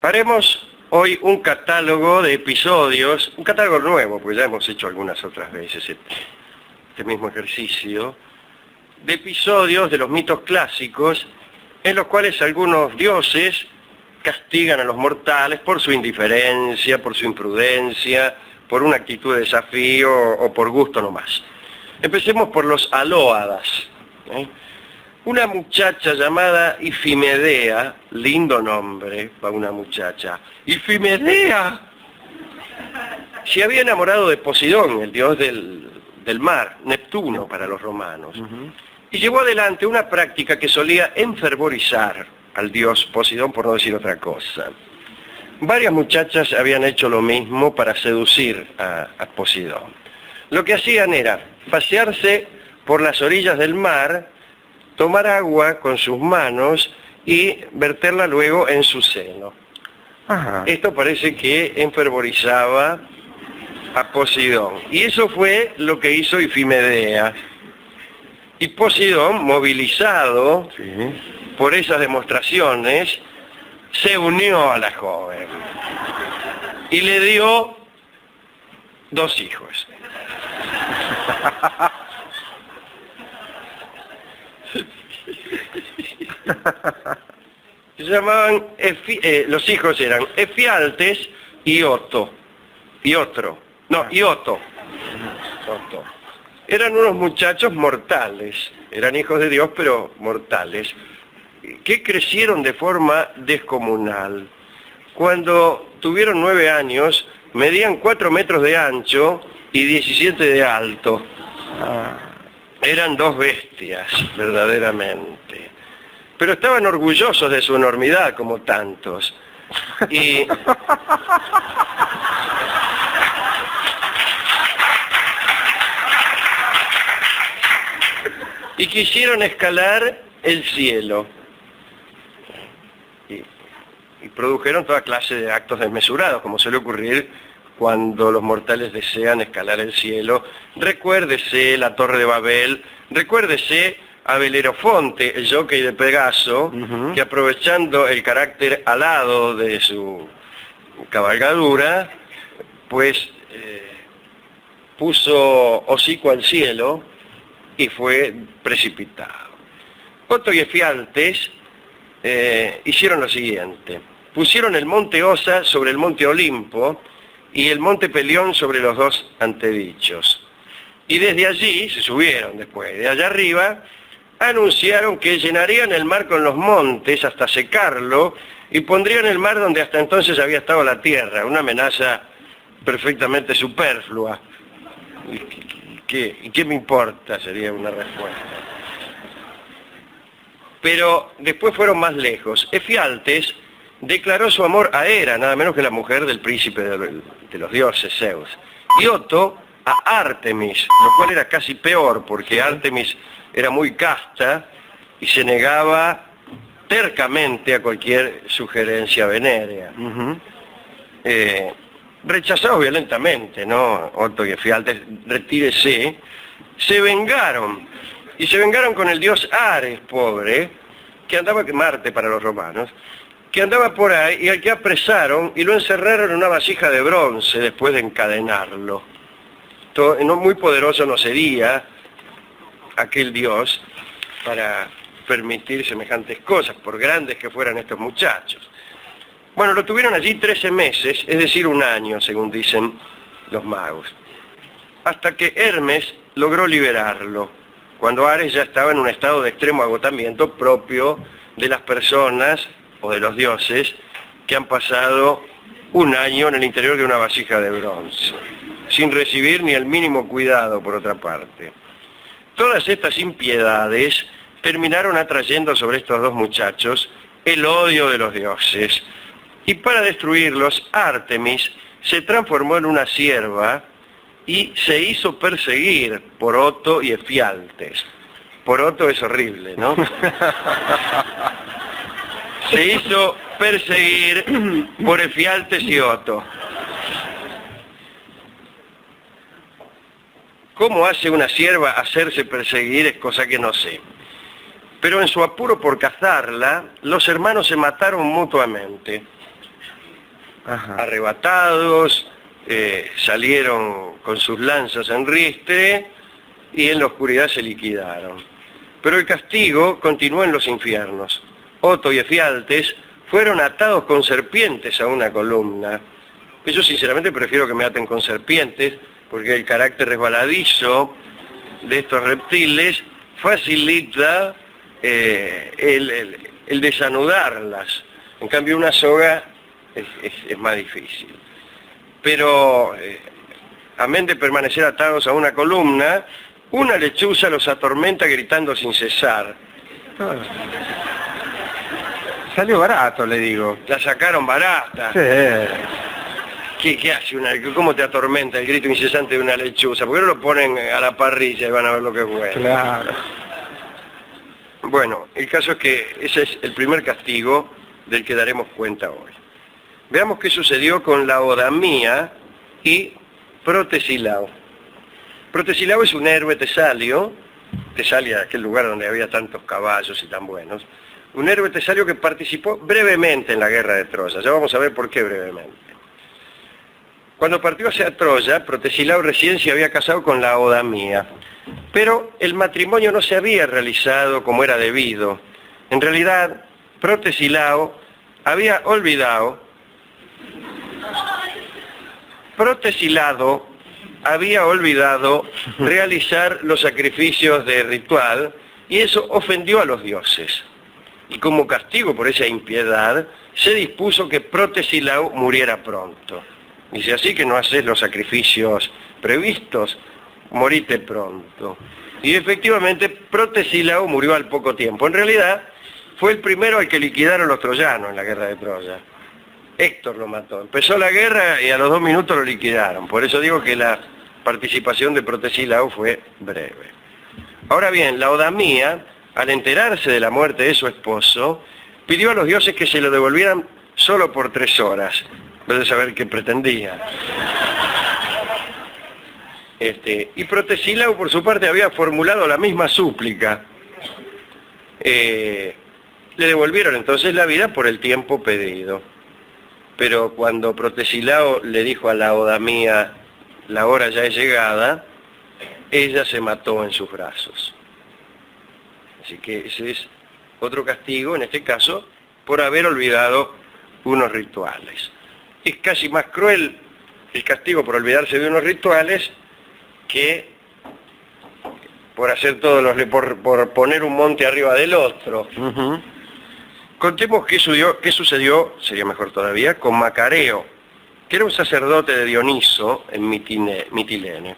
Haremos hoy un catálogo de episodios, un catálogo nuevo, porque ya hemos hecho algunas otras veces este mismo ejercicio, de episodios de los mitos clásicos en los cuales algunos dioses castigan a los mortales por su indiferencia, por su imprudencia, por una actitud de desafío o por gusto nomás. Empecemos por los alóadas. Una muchacha llamada Ifimedea, lindo nombre para una muchacha, Ifimedea, se había enamorado de Poseidón, el dios del mar, Neptuno para los romanos, y llevó adelante una práctica que solía enfervorizar al dios Poseidón, por no decir otra cosa. Varias muchachas habían hecho lo mismo para seducir a Poseidón. Lo que hacían era pasearse por las orillas del mar, tomar agua con sus manos y verterla luego en su seno. Ajá. Esto parece que enfervorizaba a Poseidón. Y eso fue lo que hizo Ifimedea. Y Poseidón, movilizado por esas demostraciones, se unió a la joven y le dio 2 hijos. Se llamaban, los hijos eran Efialtes y Oto. Ioto. Eran unos muchachos mortales, eran hijos de Dios, pero mortales, que crecieron de forma descomunal. Cuando tuvieron 9 años, medían 4 metros de ancho y 17 de alto. Eran 2 bestias, verdaderamente. Pero estaban orgullosos de su enormidad, como tantos. Y quisieron escalar el cielo. Y produjeron toda clase de actos desmesurados, como suele ocurrir cuando los mortales desean escalar el cielo. Recuérdese la Torre de Babel, recuérdese a Belerofonte, el jockey de Pegaso, que aprovechando el carácter alado de su cabalgadura, pues puso hocico al cielo y fue precipitado. Oto y Efialtes hicieron lo siguiente: pusieron el monte Osa sobre el monte Olimpo y el monte Pelión sobre los 2 antedichos. Y desde allí, se subieron después, de allá arriba, anunciaron que llenarían el mar con los montes hasta secarlo y pondrían el mar donde hasta entonces había estado la tierra, una amenaza perfectamente superflua. ¿Y qué me importa? Sería una respuesta. Pero después fueron más lejos. Efialtes declaró su amor a Hera, nada menos que la mujer del príncipe de los dioses, Zeus. Y Oto a Artemis, lo cual era casi peor, porque Artemis era muy casta y se negaba tercamente a cualquier sugerencia venérea. Rechazados violentamente, ¿no? Oto y Efialtes, retírese, se vengaron. Y se vengaron con el dios Ares, pobre, que andaba, Marte para los romanos, que andaba por ahí y al que apresaron y lo encerraron en una vasija de bronce después de encadenarlo. Muy poderoso no sería aquel dios para permitir semejantes cosas, por grandes que fueran estos muchachos. Bueno, lo tuvieron allí 13 meses, es decir, 1 año, según dicen los magos, hasta que Hermes logró liberarlo, cuando Ares ya estaba en un estado de extremo agotamiento propio de las personas o de los dioses que han pasado 1 año en el interior de una vasija de bronce, sin recibir ni el mínimo cuidado, por otra parte. Todas estas impiedades terminaron atrayendo sobre estos 2 muchachos el odio de los dioses. Y para destruirlos, Artemis se transformó en una cierva y se hizo perseguir por Oto y Efialtes. Por Oto es horrible, ¿no? Se hizo perseguir por Efialtes y Oto. ¿Cómo hace una cierva hacerse perseguir? Es cosa que no sé. Pero en su apuro por cazarla, los hermanos se mataron mutuamente. Ajá. arrebatados, salieron con sus lanzas en ristre y en la oscuridad se liquidaron. Pero el castigo continuó en los infiernos. Oto y Efialtes fueron atados con serpientes a una columna. Yo sinceramente prefiero que me aten con serpientes, porque el carácter resbaladizo de estos reptiles facilita el desanudarlas. En cambio una soga es más difícil. Pero, amén de permanecer atados a una columna, una lechuza los atormenta gritando sin cesar. Ah. Salió barato, le digo. La sacaron barata. Sí. ¿Qué hace cómo te atormenta el grito incesante de una lechuza? ¿Por qué no lo ponen a la parrilla y van a ver lo que es bueno? Claro. Bueno, el caso es que ese es el primer castigo del que daremos cuenta hoy. Veamos qué sucedió con Laodamía y Protesilao. Protesilao es un héroe tesalio, Tesalia, aquel lugar donde había tantos caballos y tan buenos, un héroe tesalio que participó brevemente en la guerra de Troya. Ya vamos a ver por qué brevemente. Cuando partió hacia Troya, Protesilao recién se había casado con Laodamía, pero el matrimonio no se había realizado como era debido. En realidad, Protesilao había olvidado realizar los sacrificios de ritual y eso ofendió a los dioses. Y como castigo por esa impiedad, se dispuso que Protesilao muriera pronto. Dice, así que no haces los sacrificios previstos, morite pronto. Y efectivamente Protesilao murió al poco tiempo. En realidad fue el primero al que liquidaron los troyanos en la guerra de Troya. Héctor lo mató. Empezó la guerra y a los 2 minutos lo liquidaron. Por eso digo que la participación de Protesilao fue breve. Ahora bien, Laodamía, al enterarse de la muerte de su esposo, pidió a los dioses que se lo devolvieran solo por 3 horas, en vez de saber qué pretendía. Y Protesilao, por su parte, había formulado la misma súplica. Le devolvieron entonces la vida por el tiempo pedido. Pero cuando Protesilao le dijo a Laodamía, la hora ya es llegada, ella se mató en sus brazos. Así que ese es otro castigo, en este caso, por haber olvidado unos rituales. Es casi más cruel el castigo por olvidarse de unos rituales que por hacer todos los, por poner un monte arriba del otro. Uh-huh. Contemos qué sucedió, sería mejor todavía, con Macareo, que era un sacerdote de Dioniso en Mitilene.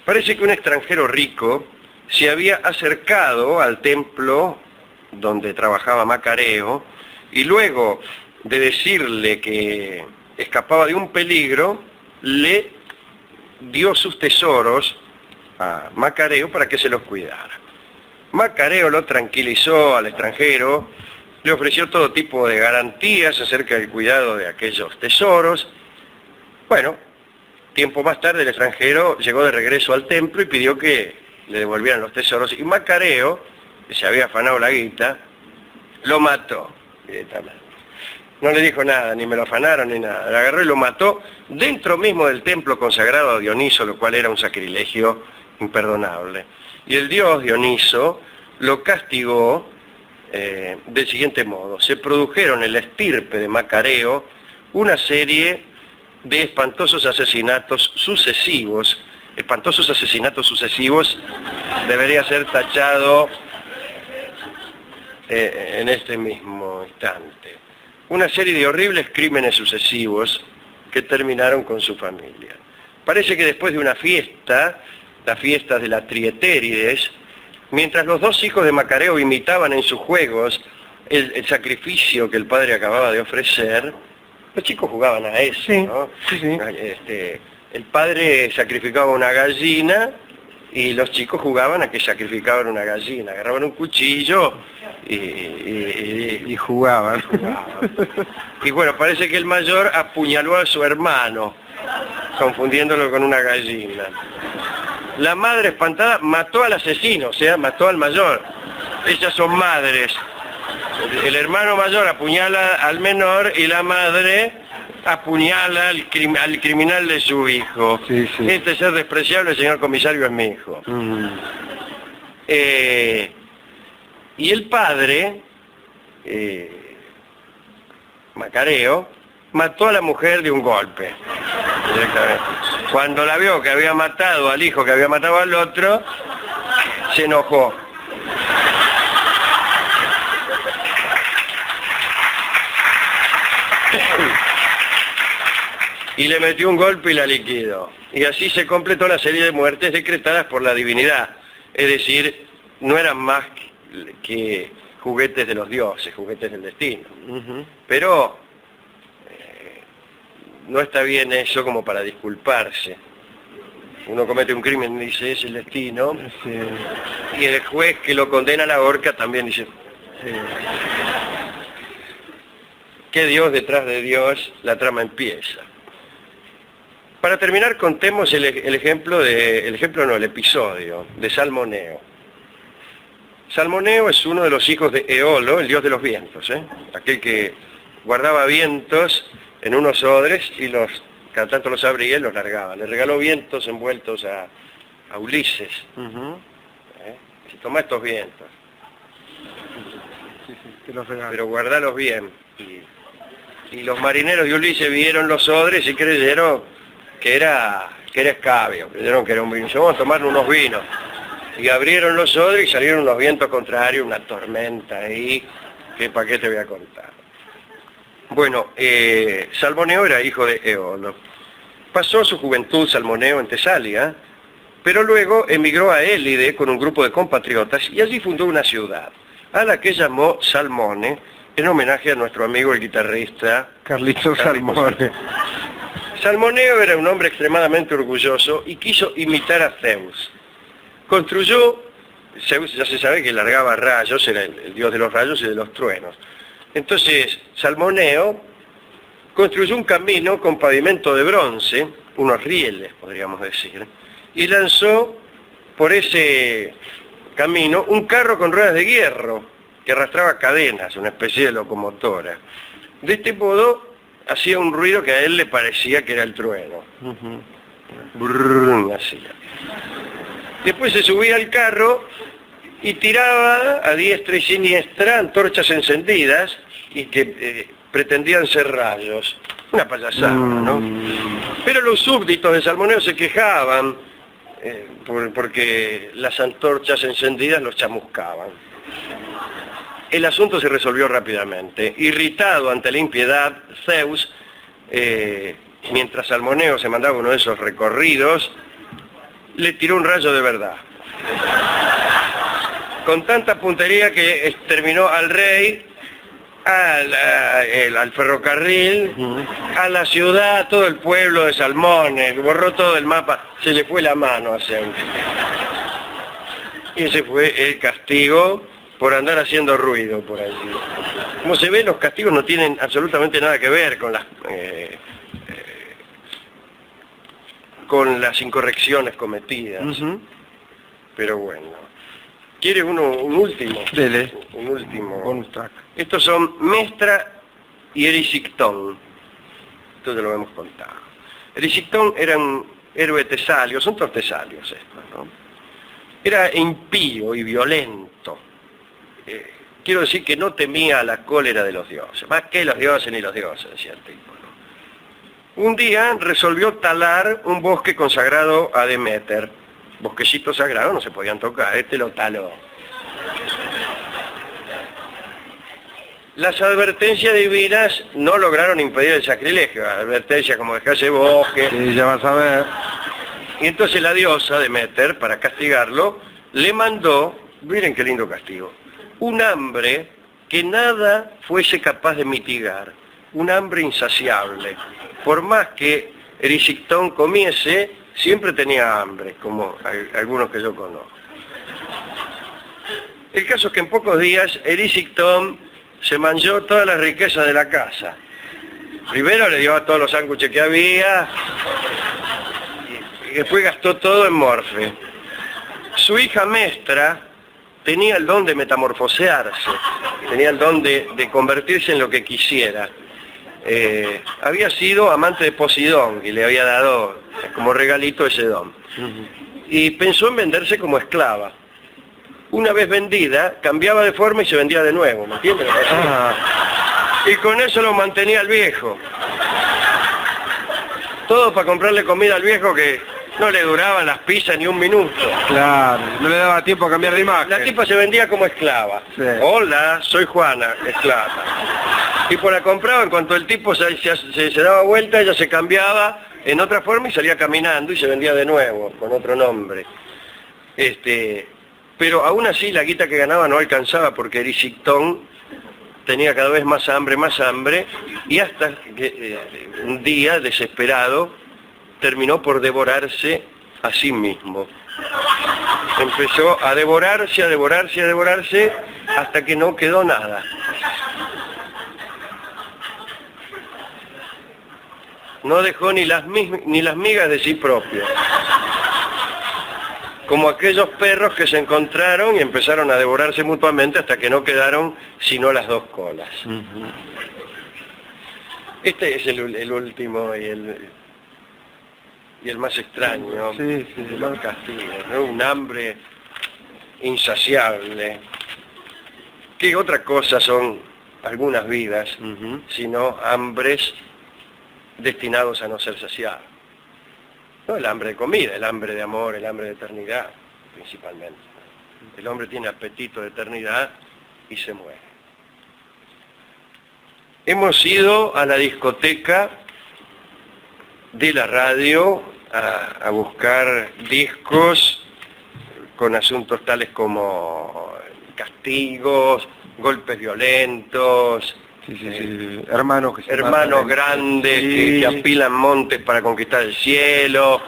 Parece que un extranjero rico se había acercado al templo donde trabajaba Macareo y luego de decirle que escapaba de un peligro, le dio sus tesoros a Macareo para que se los cuidara. Macareo lo tranquilizó al extranjero, le ofreció todo tipo de garantías acerca del cuidado de aquellos tesoros. Bueno, tiempo más tarde el extranjero llegó de regreso al templo y pidió que le devolvieran los tesoros. Y Macareo, que se había afanado la guita, lo mató directamente. No le dijo nada, ni me lo afanaron ni nada. Le agarró y lo mató dentro mismo del templo consagrado a Dioniso, lo cual era un sacrilegio imperdonable. Y el dios Dioniso lo castigó del siguiente modo. Se produjeron en la estirpe de Macareo una serie de espantosos asesinatos sucesivos. Espantosos asesinatos sucesivos debería ser tachado en este mismo instante. Una serie de horribles crímenes sucesivos que terminaron con su familia. Parece que después de una fiesta, la fiesta de la Trietérides, mientras los 2 hijos de Macareo imitaban en sus juegos el sacrificio que el padre acababa de ofrecer, los chicos jugaban a eso, sí, ¿no? Sí. El padre sacrificaba una gallina y los chicos jugaban a que sacrificaban una gallina. Agarraban un cuchillo y jugaban. Y bueno, parece que el mayor apuñaló a su hermano, confundiéndolo con una gallina. La madre espantada mató al asesino, o sea, mató al mayor. Ellas son madres. El hermano mayor apuñala al menor y la madre apuñala al criminal de su hijo. Sí, sí. Este ser despreciable, señor comisario, es mi hijo. Y el padre, Macareo, mató a la mujer de un golpe. Directamente. Cuando la vio que había matado al hijo, que había matado al otro, se enojó. Y le metió un golpe y la liquidó. Y así se completó la serie de muertes decretadas por la divinidad. Es decir, no eran más que juguetes de los dioses, juguetes del destino. Pero no está bien eso como para disculparse. Uno comete un crimen y dice, es el destino. Sí. Y el juez que lo condena a la horca también dice, que Dios detrás de Dios, la trama empieza. Para terminar, contemos el episodio de Salmoneo. Salmoneo es uno de los hijos de Eolo, el dios de los vientos, aquel que guardaba vientos en unos odres y cada tanto los abría y los largaba. Le regaló vientos envueltos a Ulises. Si toma estos vientos, Que los regalo. pero guardalos bien. Y los marineros de Ulises vieron los odres y creyeron que era escabio, creyeron que era un vino. Vamos a tomar unos vinos. Y abrieron los odres y salieron unos vientos contrarios, una tormenta ahí, que para qué te voy a contar. Bueno, Salmoneo era hijo de Eolo. Pasó su juventud Salmoneo en Tesalia, pero luego emigró a Élide con un grupo de compatriotas y allí fundó una ciudad, a la que llamó Salmone, en homenaje a nuestro amigo el guitarrista Carlitos Salmone. Salmoneo era un hombre extremadamente orgulloso y quiso imitar a Zeus. Construyó, Zeus ya se sabe que largaba rayos, era el dios de los rayos y de los truenos. Entonces, Salmoneo construyó un camino con pavimento de bronce, unos rieles, podríamos decir, y lanzó por ese camino un carro con ruedas de hierro que arrastraba cadenas, una especie de locomotora. De este modo, hacía un ruido que a él le parecía que era el trueno. Brrr, hacía. Después se subía al carro y tiraba a diestra y siniestra antorchas encendidas y que pretendían ser rayos. Una payasada, ¿no? Pero los súbditos de Salmoneo se quejaban porque las antorchas encendidas los chamuscaban. El asunto se resolvió rápidamente. Irritado ante la impiedad, Zeus, mientras Salmoneo se mandaba uno de esos recorridos, le tiró un rayo de verdad. Con tanta puntería que exterminó al rey, al ferrocarril, a la ciudad, a todo el pueblo de Salmones, borró todo el mapa, se le fue la mano a Zeus. Y ese fue el castigo por andar haciendo ruido por allí. Como se ve, los castigos no tienen absolutamente nada que ver con las incorrecciones cometidas. Pero bueno. ¿Quiere un último? Dele. Un último. Bonus track. Estos son Mestra y Erisictón. Esto te lo hemos contado. Erisictón era un héroe tesalio, son todos tesalios estos, ¿no? Era impío y violento. Quiero decir que no temía la cólera de los dioses, más que los dioses ni los dioses, decía el tipo, ¿no? Un día resolvió talar un bosque consagrado a Deméter. Bosquecitos sagrados no se podían tocar, este lo taló. Las advertencias divinas no lograron impedir el sacrilegio, advertencias como dejarse bosque. Sí, ya vas a ver. Y entonces la diosa Deméter, para castigarlo, le mandó, miren qué lindo castigo, un hambre que nada fuese capaz de mitigar, un hambre insaciable. Por más que Erisictón comiese, siempre tenía hambre, como algunos que yo conozco. El caso es que en pocos días Erisictón se manchó todas las riquezas de la casa. Primero le dio a todos los sándwiches que había, y después gastó todo en morfe. Su hija Mestra tenía el don de metamorfosearse, tenía el don de convertirse en lo que quisiera. había sido amante de Posidón y le había dado como regalito ese don. Y pensó en venderse como esclava. Una vez vendida, cambiaba de forma y se vendía de nuevo, ¿me entiendes? Y con eso lo mantenía el viejo. Todo para comprarle comida al viejo que no le duraban las pizzas ni un minuto. Claro, no le daba tiempo a cambiar de imagen. La tipa se vendía como esclava. Sí. Hola, soy Juana, esclava. Y por la compraba, en cuanto el tipo se daba vuelta, ella se cambiaba en otra forma y salía caminando y se vendía de nuevo, con otro nombre. Pero aún así la guita que ganaba no alcanzaba porque Erisictón tenía cada vez más hambre, y hasta que un día, desesperado, terminó por devorarse a sí mismo. Empezó a devorarse, hasta que no quedó nada. No dejó ni las migas de sí propio. Como aquellos perros que se encontraron y empezaron a devorarse mutuamente hasta que no quedaron sino las dos colas. Este es el último y el más extraño de los castigos, ¿no? Un hambre insaciable. ¿Qué otra cosa son algunas vidas, sino hambres destinados a no ser saciados? No el hambre de comida, el hambre de amor, el hambre de eternidad, principalmente. El hombre tiene apetito de eternidad y se muere. Hemos ido a la discoteca de la radio a buscar discos con asuntos tales como castigos, golpes violentos, hermanos grandes que apilan montes para conquistar el cielo,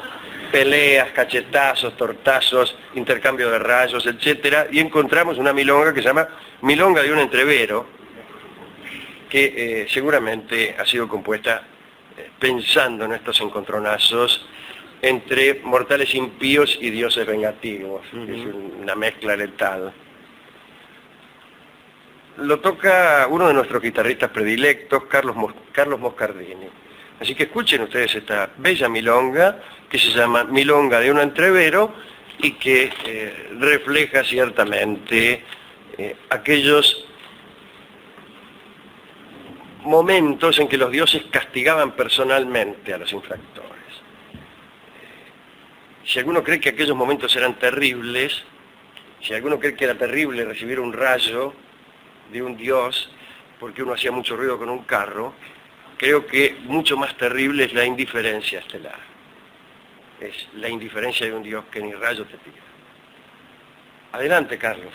peleas, cachetazos, tortazos, intercambio de rayos, etcétera, y encontramos una milonga que se llama Milonga de un entrevero, que seguramente ha sido compuesta pensando en estos encontronazos entre mortales impíos y dioses vengativos, que es una mezcla letal. Lo toca uno de nuestros guitarristas predilectos, Carlos Moscardini. Así que escuchen ustedes esta bella milonga que se llama Milonga de un entrevero y que refleja ciertamente aquellos momentos en que los dioses castigaban personalmente a los infractores. Si alguno cree que aquellos momentos eran terribles, si alguno cree que era terrible recibir un rayo de un dios porque uno hacía mucho ruido con un carro, creo que mucho más terrible es la indiferencia estelar. Es la indiferencia de un dios que ni rayo te tira. Adelante, Carlos.